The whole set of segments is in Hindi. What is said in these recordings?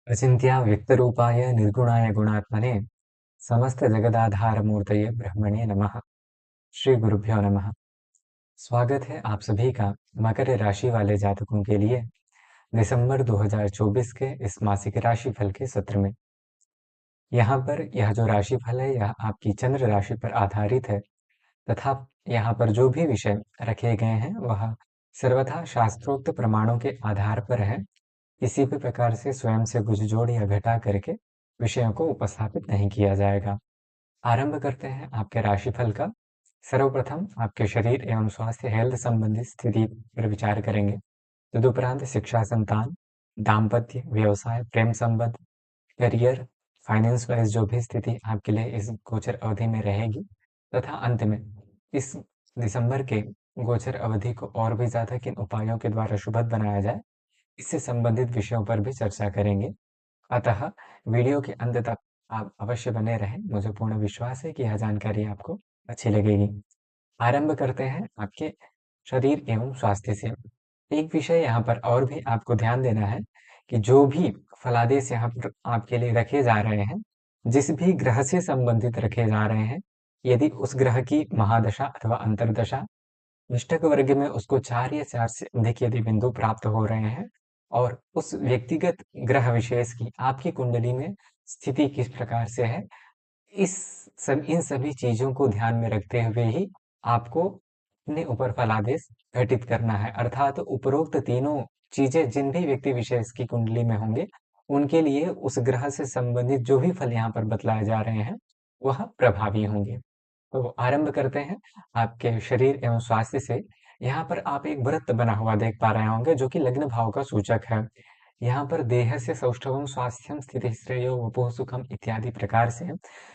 अचिन्त्या व्यक्तरूपाय निर्गुणाय गुणात्मने समस्त जगदाधारमूर्तये ब्रह्मणे नमः। श्री गुरुभ्यो नमः। स्वागत है आप सभी का मकर राशि वाले जातकों के लिए दिसंबर 2024 के इस मासिक राशिफल के सत्र में। यहाँ पर यह जो राशिफल है यह आपकी चंद्र राशि पर आधारित है तथा यहाँ पर जो भी विषय रखे गए हैं वह सर्वथा शास्त्रोक्त प्रमाणों के आधार पर है। किसी भी प्रकार से स्वयं से कुछ जोड़ या घटा करके विषयों को उपस्थापित नहीं किया जाएगा। आरंभ करते हैं आपके राशिफल का। सर्वप्रथम आपके शरीर एवं स्वास्थ्य हेल्थ संबंधी स्थिति पर विचार करेंगे। तदुपरांत शिक्षा, संतान, दाम्पत्य, व्यवसाय, प्रेम संबंध, करियर, फाइनेंस वाइज जो भी स्थिति आपके लिए इस गोचर अवधि में रहेगी तथा अंत में इस दिसंबर के गोचर अवधि को और भी ज्यादा किन उपायों के द्वारा शुभद बनाया जाए इससे संबंधित विषयों पर भी चर्चा करेंगे। अतः वीडियो के अंत तक आप अवश्य बने रहें। मुझे पूर्ण विश्वास है कि यह जानकारी आपको अच्छी लगेगी। आरंभ करते हैं आपके शरीर एवं स्वास्थ्य से। एक विषय यहाँ पर और भी आपको ध्यान देना है कि जो भी फलादेश यहाँ पर आपके लिए रखे जा रहे हैं, जिस भी ग्रह से संबंधित रखे जा रहे हैं, यदि उस ग्रह की महादशा अथवा अंतर्दशा अष्टक वर्ग में उसको 4 या 4 से अधिक यदि बिंदु प्राप्त हो रहे हैं और उस व्यक्तिगत ग्रह विशेष की आपकी कुंडली में स्थिति किस प्रकार से है, इन सभी चीजों को ध्यान में रखते हुए ही आपको अपने ऊपर फलादेश घटित करना है। अर्थात उपरोक्त तीनों चीजें जिन भी व्यक्ति विशेष की कुंडली में होंगे, उनके लिए उस ग्रह से संबंधित जो भी फल यहाँ पर बतलाए जा रहे हैं, वह प्रभावी होंगे। तो आरंभ करते हैं आपके शरीर एवं स्वास्थ्य से। यहाँ पर आप एक व्रत बना हुआ देख पा रहे होंगे जो कि लग्न भाव का सूचक है। यहाँ पर देह से सौष्ठवम स्वास्थ्यम स्थिति श्रेयो वपुः सुखम इत्यादि प्रकार से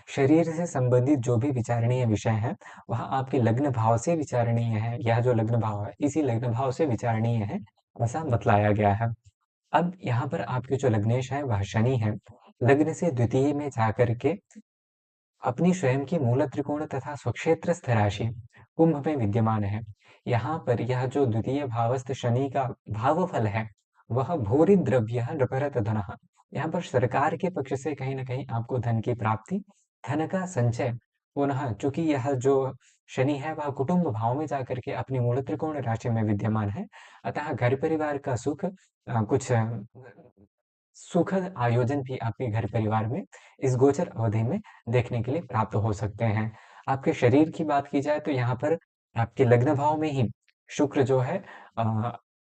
शरीर से संबंधित जो भी विचारणीय विषय है वह आपके लग्न भाव से विचारणीय है। यह जो लग्न भाव है इसी लग्न भाव से विचारणीय है, ऐसा बतलाया गया है। अब यहाँ पर आपके जो लग्नेश है वह शनि है। लग्न से द्वितीय में जाकर के अपनी स्वयं की मूल त्रिकोण तथा स्वक्षेत्रस्थ राशि कुंभ में विद्यमान है। यहाँ पर यह जो द्वितीय भावस्थ शनि का भावफल है वह भूरि द्रव्य नृपरत धन। यहाँ पर सरकार के पक्ष से कहीं ना कहीं आपको धन की प्राप्ति, धन का संचय। पुनः चूंकि यह जो शनि है वह कुटुंब भाव में जाकर के अपनी मूल त्रिकोण राशि में विद्यमान है, अतः घर परिवार का सुख, कुछ सुखद आयोजन भी आपके घर परिवार में इस गोचर अवधि में देखने के लिए प्राप्त हो सकते हैं। आपके शरीर की बात की जाए तो यहाँ पर आपके लग्न भाव में ही शुक्र जो है,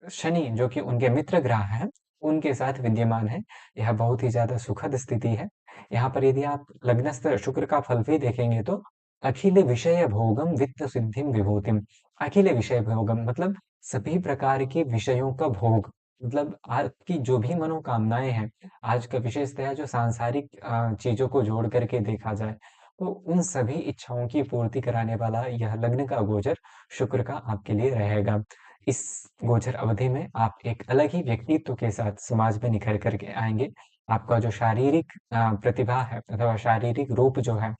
शनि जो कि उनके मित्र ग्रह हैं, उनके साथ विद्यमान है। यह बहुत ही ज्यादा सुखद स्थिति है। यहाँ पर यदि आप लग्नस्थ शुक्र का फल भी देखेंगे तो अखिल विषय भोगम वित्त सिद्धिम विभूतिम। अखिल विषय भोगम मतलब सभी प्रकार के विषयों का भोग, मतलब आपकी जो भी मनोकामनाएं हैं, आज का विशेषतया जो सांसारिक चीजों को जोड़ करके देखा जाए तो उन सभी इच्छाओं की पूर्ति कराने वाला यह लग्न का गोचर शुक्र का आपके लिए रहेगा। इस गोचर अवधि में आप एक अलग ही व्यक्तित्व के साथ समाज में निखर करके आएंगे। आपका जो शारीरिक प्रतिभा है अथवा शारीरिक रूप जो है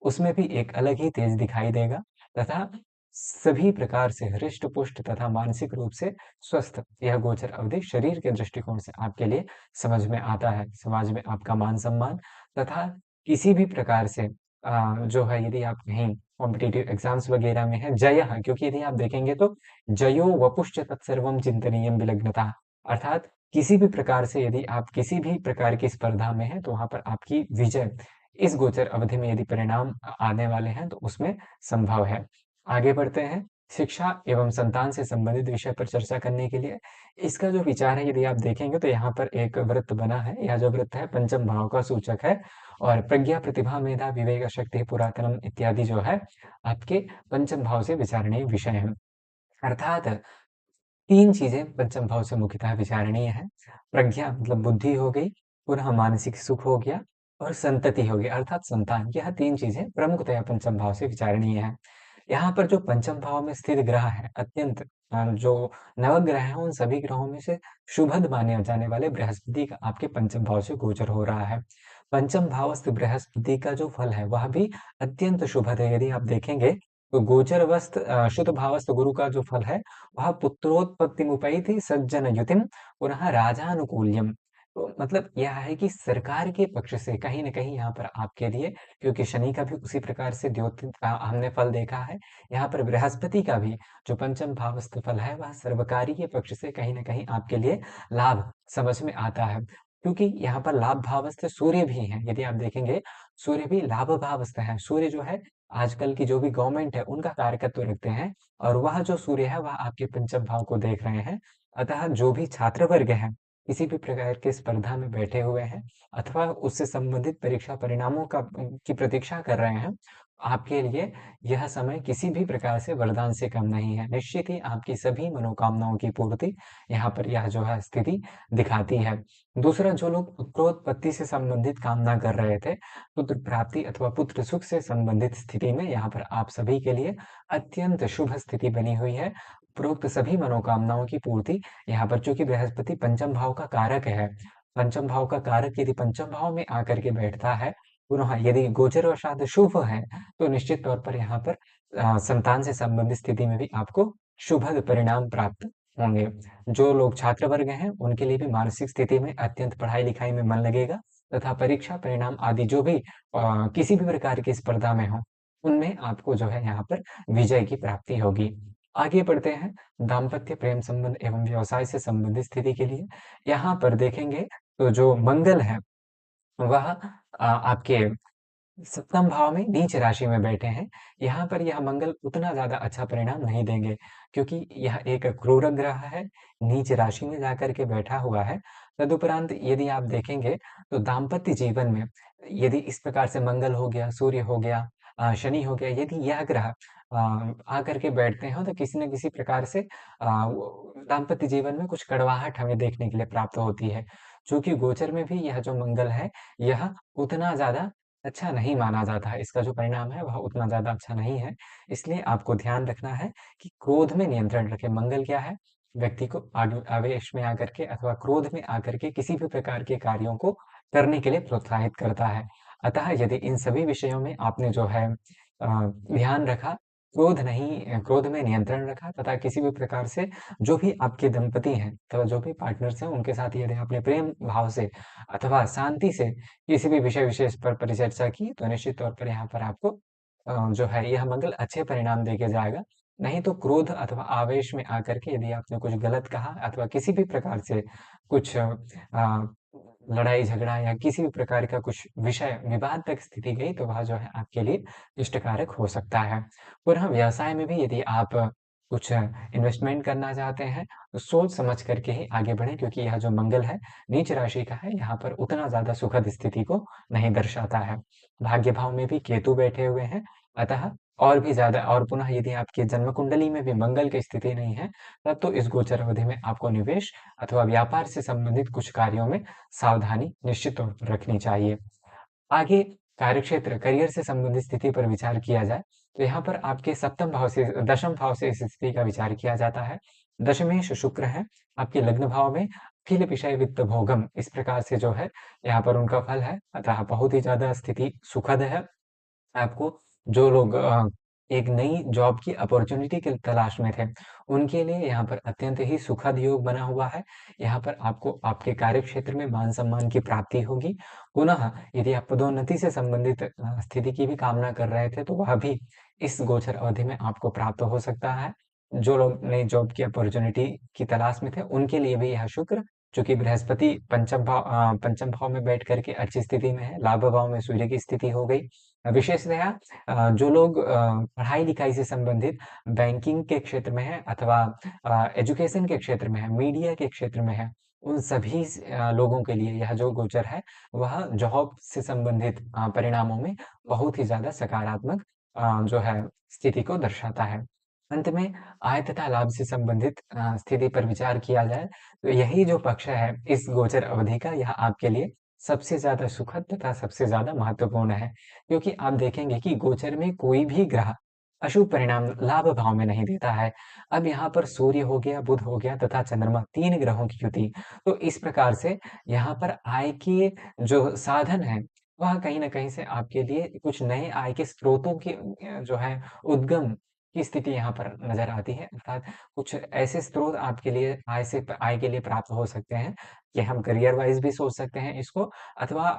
उसमें भी एक अलग ही तेज दिखाई देगा तथा सभी प्रकार से हृष्ट पुष्ट तथा मानसिक रूप से स्वस्थ यह गोचर अवधि शरीर के दृष्टिकोण से आपके लिए समझ में आता है। समाज में आपका मान सम्मान तथा किसी भी प्रकार से जो है यदि आप कहीं कॉम्पिटिटिव एग्जाम्स वगैरह में है जय है, क्योंकि यदि आप देखेंगे तो जयो वपुश्च तत्सर्वम चिंतनीयम विलग्नता, अर्थात किसी भी प्रकार से यदि आप किसी भी प्रकार की स्पर्धा में हैं तो वहां पर आपकी विजय इस गोचर अवधि में यदि परिणाम आने वाले हैं तो उसमें संभव है। आगे बढ़ते हैं शिक्षा एवं संतान से संबंधित विषय पर चर्चा करने के लिए। इसका जो विचार है यदि आप देखेंगे तो यहाँ पर एक वृत्त बना है। यह जो वृत्त है पंचम भाव का सूचक है और प्रज्ञा, प्रतिभा, मेधा, विवेक, शक्ति, पुरातनम इत्यादि जो है आपके पंचम भाव से विचारणीय विषय है। अर्थात तीन चीजें पंचम भाव से मुख्यतः विचारणीय है। प्रज्ञा मतलब बुद्धि हो गई, पुनः मानसिक सुख हो गया और संतति हो गई अर्थात संतान। यह तीन चीजें प्रमुखतया पंचम भाव से विचारणीय है। यहाँ पर जो पंचम भाव में स्थित ग्रह है अत्यंत जो नवग्रह है उन सभी ग्रहों में से शुभद माने जाने वाले बृहस्पति का आपके पंचम भाव से गोचर हो रहा है। पंचम भावस्थ बृहस्पति का जो फल है वह भी अत्यंत शुभद है। यदि आप देखेंगे तो गोचरवस्थ शुद्ध भावस्थ गुरु का जो फल है वह पुत्रोत्पत्ति मुपैति सज्जन युतिम पुनः राजानुकूल्यम। तो मतलब यह है कि सरकार के पक्ष से कहीं न कहीं यहाँ पर आपके लिए, क्योंकि शनि का भी उसी प्रकार से द्योतित हमने फल देखा है, यहाँ पर बृहस्पति का भी जो पंचम भावस्थ फल है, वह सर्वकारी के पक्ष से कहीं न कहीं आपके लिए लाभ समझ में आता है। क्योंकि यहाँ पर लाभ भावस्थ सूर्य भी हैं, यदि आप देखेंगे सूर्य भी लाभ भावस्थ हैं। सूर्य जो है आजकल की जो भी गवर्नमेंट है, उनका कारकत्व रखते हैं और वह जो सूर्य है, वह आपके पंचम भाव को देख रहे हैं। अतः जो भी छात्र वर्ग हैं, किसी भी प्रकार की स्पर्धा में बैठे हुए हैं अथवा उससे संबंधित परीक्षा परिणामों की प्रतीक्षा कर रहे हैं, आपके लिए यह समय किसी भी प्रकार से वरदान से कम नहीं है। निश्चित ही आपकी सभी मनोकामनाओं की पूर्ति यहाँ पर यह जो है स्थिति दिखाती है। दूसरा, जो लोग पुत्रोत्पत्ति से संबंधित कामना कर रहे थे, पुत्र प्राप्ति अथवा पुत्र सुख से संबंधित स्थिति में यहाँ पर आप सभी के लिए अत्यंत शुभ स्थिति बनी हुई है। उपरोक्त सभी मनोकामनाओं की पूर्ति यहाँ पर, चूंकि बृहस्पति पंचम भाव का कारक है, पंचम भाव का कारक यदि पंचम भाव में आकर के बैठता है, पुनः यदि गोचरवशात शुभ है, तो निश्चित तौर पर यहाँ पर संतान से संबंधित स्थिति में भी आपको शुभद परिणाम प्राप्त होंगे। जो लोग छात्र वर्ग हैं, उनके लिए भी मानसिक स्थिति में अत्यंत पढ़ाई लिखाई में मन लगेगा तथा परीक्षा परिणाम आदि जो भी किसी भी प्रकार की स्पर्धा में हो, उनमें आपको जो है यहाँ पर विजय की प्राप्ति होगी। आगे बढ़ते हैं दाम्पत्य प्रेम संबंध एवं व्यवसाय से संबंधित स्थिति के लिए। यहाँ पर देखेंगे तो जो मंगल है, वह आपके सप्तम भाव में नीच राशि में बैठे हैं। यहाँ पर यह मंगल उतना ज्यादा अच्छा परिणाम नहीं देंगे, क्योंकि यह एक क्रूर ग्रह है, नीच राशि में जाकर के बैठा हुआ है। तदुपरांत यदि आप देखेंगे तो दाम्पत्य जीवन में यदि इस प्रकार से मंगल हो गया, सूर्य हो गया, शनि हो गया, यदि यह ग्रह आकर के बैठते हैं तो किसी न किसी प्रकार से दाम्पत्य जीवन में कुछ कड़वाहट हमें देखने के लिए प्राप्त होती है। चूंकि गोचर में भी यह जो मंगल है, यह उतना ज्यादा अच्छा नहीं माना जाता है। इसका जो परिणाम है वह उतना ज़्यादा अच्छा नहीं है। इसलिए आपको ध्यान रखना है कि क्रोध में नियंत्रण रखें। मंगल क्या है? व्यक्ति को आवेश में आकर के अथवा क्रोध में आकर के किसी भी प्रकार के कार्यों को करने के लिए प्रोत्साहित करता है। अतः यदि इन सभी विषयों में आपने जो है ध्यान रखा, क्रोध में नियंत्रण रखा तथा किसी भी प्रकार से जो भी आपके दंपति हैं अथवा जो भी पार्टनर्स हैं, उनके साथ यदि आपने प्रेम भाव से अथवा शांति से किसी भी विषय विशेष पर परिचर्चा की, तो निश्चित तौर पर यहाँ पर आपको जो है यह मंगल अच्छे परिणाम देके जाएगा। नहीं तो क्रोध अथवा आवेश में आकर के यदि आपने कुछ गलत कहा अथवा किसी भी प्रकार से कुछ लड़ाई झगड़ा या किसी भी प्रकार का कुछ विषय विवाद तक स्थिति गई, तो वह जो है आपके लिए इष्टकारक हो सकता है। पुनः व्यवसाय में भी यदि आप कुछ इन्वेस्टमेंट करना चाहते हैं, तो सोच समझ करके ही आगे बढ़ें, क्योंकि यह जो मंगल है नीच राशि का है, यहाँ पर उतना ज्यादा सुखद स्थिति को नहीं दर्शाता है। भाग्य भाव में भी केतु बैठे हुए हैं, अतः और भी ज्यादा, और पुनः यदि आपकी जन्म कुंडली में भी मंगल की स्थिति नहीं है, तब तो इस गोचर अवधि में आपको निवेश अथवा व्यापार से संबंधित कुछ कार्यों में सावधानी निश्चित तौर पर रखनी चाहिए। आगे कार्यक्षेत्र करियर से संबंधित स्थिति पर विचार किया जाए, तो यहाँ पर आपके सप्तम भाव से दशम भाव से इस स्थिति का विचार किया जाता है। दशमेश शुक्र है, आपके लग्न भाव में अखिल विषय वित्त भोगम, इस प्रकार से जो है यहाँ पर उनका फल है। अतः बहुत ही ज्यादा स्थिति सुखद है आपको। जो लोग एक नई जॉब की अपॉर्चुनिटी की तलाश में थे, उनके लिए यहाँ पर अत्यंत ही सुखद योग बना हुआ है। यहाँ पर आपको आपके कार्य क्षेत्र में मान सम्मान की प्राप्ति होगी। पुनः यदि आप पदोन्नति से संबंधित स्थिति की भी कामना कर रहे थे, तो वह भी इस गोचर अवधि में आपको प्राप्त हो सकता है। जो लोग नई जॉब की अपॉर्चुनिटी की तलाश में थे, उनके लिए भी यह शुक्र, चूंकि बृहस्पति पंचम भाव में बैठ करके अच्छी स्थिति में है, लाभ भाव में सूर्य की स्थिति हो गई। विशेषतया जो लोग पढ़ाई लिखाई से संबंधित बैंकिंग के क्षेत्र में है अथवा एजुकेशन के क्षेत्र में है, मीडिया के क्षेत्र में है, उन सभी लोगों के लिए यह जो गोचर है, वह जॉब से संबंधित परिणामों में बहुत ही ज्यादा सकारात्मक जो है स्थिति को दर्शाता है। अंत में आय तथा लाभ से संबंधित स्थिति पर विचार किया जाए, तो यही जो पक्ष है इस गोचर अवधि का, यह आपके लिए सबसे ज्यादा सुखद तथा सबसे ज्यादा महत्वपूर्ण है। क्योंकि आप देखेंगे कि गोचर में कोई भी ग्रह अशुभ परिणाम लाभ भाव में नहीं देता है। अब यहाँ पर सूर्य हो गया, बुध हो गया तथा चंद्रमा, तीन ग्रहों की युति, तो इस प्रकार से यहाँ पर आय के जो साधन है, वह कहीं न कहीं से आपके लिए कुछ नए आय के स्रोतों की जो है उद्गम की स्थिति यहाँ पर नज़र आती है। अर्थात कुछ ऐसे स्रोत आपके लिए आय के लिए प्राप्त हो सकते हैं कि हम करियर वाइज़ भी सोच सकते हैं इसको, अथवा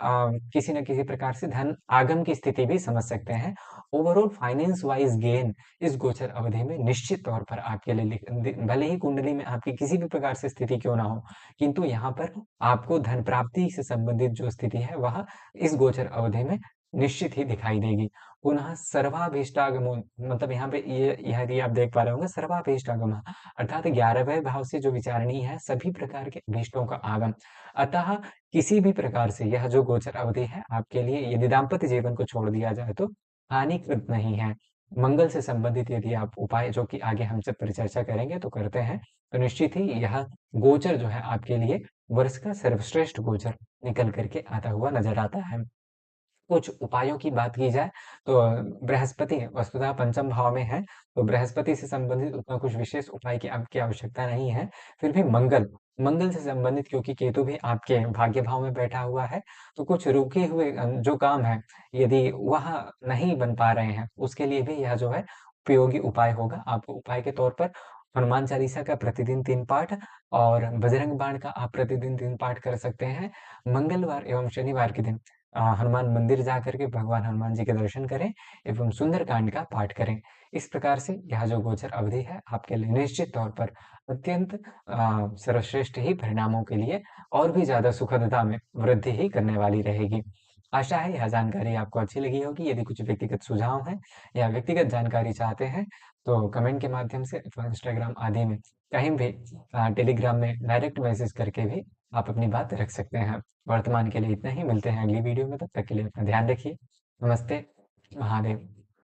किसी न किसी प्रकार से धन आगम की स्थिति भी समझ सकते हैं। ओवरऑल फाइनेंस वाइज़ गेन इस गोचर अवधि में निश्चित तौर पर आपके लिए भले ही कुंडली में आपकी किसी भी प्रकार से स्थिति क्यों ना हो, किंतु यहाँ पर आपको धन प्राप्ति से संबंधित जो स्थिति है वह इस गोचर अवधि में निश्चित ही दिखाई देगी। पुनः सर्वाभीष्टागमो, मतलब यहाँ पे ये यदि आप देख पा रहे होंगे, सर्वाभीष्टागमः अर्थात 11वें भाव से जो विचारणीय है सभी प्रकार के अभीष्टों का आगम। अतः किसी भी प्रकार से यह जो गोचर अवधि है आपके लिए, यदि दाम्पत्य जीवन को छोड़ दिया जाए तो हानिकृत नहीं है। मंगल से संबंधित यदि आप उपाय, जो कि आगे हम सब परिचर्चा करेंगे, तो करते हैं, तो निश्चित ही यह गोचर जो है आपके लिए वर्ष का सर्वश्रेष्ठ गोचर निकल करके आता हुआ नजर आता है। कुछ उपायों की बात की जाए तो बृहस्पति वस्तुतः पंचम भाव में है, तो बृहस्पति से संबंधित उतना कुछ विशेष उपाय की आपकी आवश्यकता नहीं है। फिर भी मंगल से संबंधित, क्योंकि केतु भी आपके भाग्य भाव में बैठा हुआ है, तो कुछ रुके हुए जो काम है, यदि वह नहीं बन पा रहे हैं, उसके लिए भी यह जो है उपयोगी उपाय होगा। आप उपाय के तौर पर हनुमान चालीसा का प्रतिदिन 3 पाठ और बजरंग बाण का आप प्रतिदिन 3 पाठ कर सकते हैं। मंगलवार एवं शनिवार के दिन हनुमान मंदिर जा करके भगवान हनुमान जी के दर्शन करें एवं सुंदरकांड का पाठ करें। इस प्रकार से यह जो गोचर अवधि है आपके लिए निश्चित तौर पर अत्यंत सर्वश्रेष्ठ ही परिणामों के लिए और भी ज़्यादा सुखदता में वृद्धि ही करने वाली रहेगी। आशा है यह जानकारी आपको अच्छी लगी होगी। यदि कुछ व्यक्तिगत सुझाव हैं या व्यक्तिगत जानकारी चाहते हैं, तो कमेंट के माध्यम से अथवा इंस्टाग्राम आदि में कहीं भी टेलीग्राम में डायरेक्ट मैसेज करके भी आप अपनी बात रख सकते हैं। वर्तमान के लिए इतना ही, मिलते हैं अगली वीडियो में, तब तक के लिए अपना ध्यान रखिए। नमस्ते, महादेव।